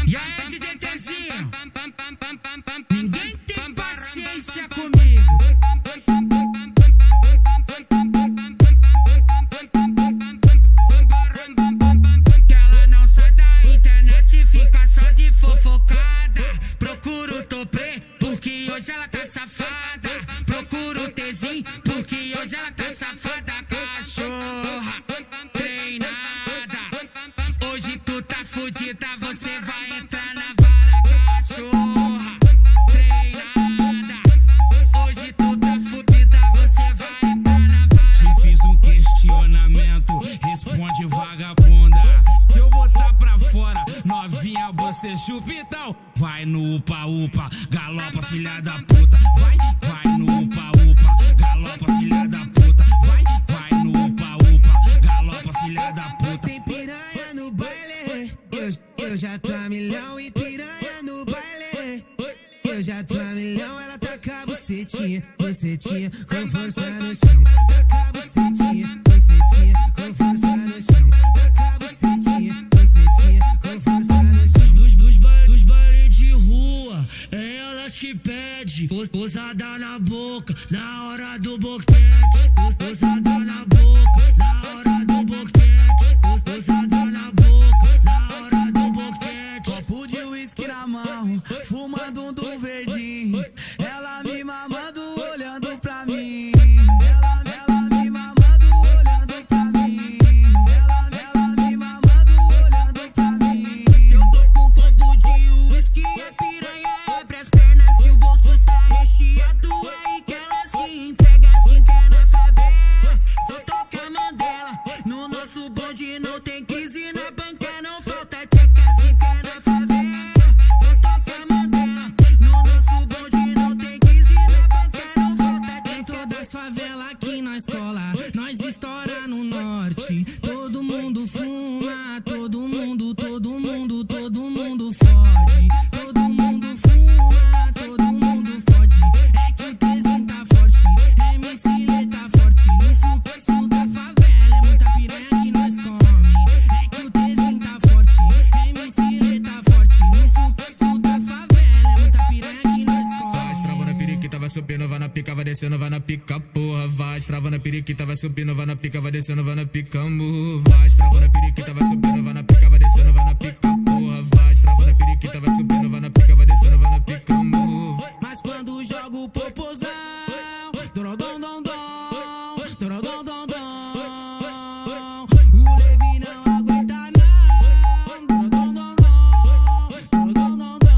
E aí, DJ Tezinho, ninguém tem paciência comigo. Que ela não sai da internet, fica só de fofocada. Procura o Topré, porque hoje ela tá safada. Procura o Tezinho, porque hoje ela tá safada. Cachorra treinada, hoje tu tá fudida, você vai entrar na vara. Cachorra treinada, hoje tu tá fudida, você vai entrar na vara. Te fiz um questionamento, responde vagabunda. Se eu botar pra fora, novinha, você chupa então. Vai no upa-upa, galopa filha da puta. Vai no upa-upa, galopa filha da puta. Vai no upa-upa, galopa filha da puta. Tem piranha no baile, eu já tô a milhão. E piranha no baile, eu já tô a milhão. Ela tá com a bucetinha, bucetinha, com força no chão. Ela tá com a bucetinha, bucetinha, com força no chão. Ela tá com a bucetinha, bucetinha, com força no chão. Dos bailes de rua, é elas que pede. Posada na boca, na hora do boquete. Posada na boca, na hora do boquete. Posada na boca, na hora do boquete. Copo de uísque na mão, fumando do verdinho. Ela me mamando, olhando pra mim. Ela me mamando, olhando pra mim. Ela me mamando, olhando pra mim. Eu tô com copo de uísque, é piranha, abre as pernas. Se o bolso tá recheado, aí que ela se entrega. Assim que é na favela, só toca Mandela. No nosso bonde não tem crise, na banca não falta Tcheca, assim que é na favela, só toca Mandela. No nosso bonde não tem crise, na banca não falta Tem toda as favelas que nós cola, nós estoura no norte. Todo mundo fuma, todo mundo fode. Todo mundo fuma, todo mundo fode. É que o Tezinho tá forte, MC Lê tá forte. No fluxo da favela é muita piranha que nós come. É que o Tezinho tá forte, MC Lê tá forte. No fluxo da favela é muita piranha que nós come. Vai estravando a periquita, vai subindo, vai na pica, vai descendo, vai na pica, porra. Vai estravando a periquita, vai subindo, vai na pica, vai descendo, vai na pica, amor. Vai estravando a periquita, vai subindo, vai na pica, vai descendo, vai na pica, porra. Vai estravando a periquita, vai subindo, vai na pica, vai descendo, vai na pica, amor. Mas quando jogo o popozão, dorodondondom, dorodondondom, o Levi não aguenta não, dorodondondom, dorodondondom.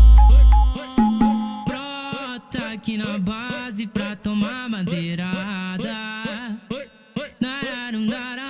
Brota aqui na base pra tomar madeirada. Nararum, nararum.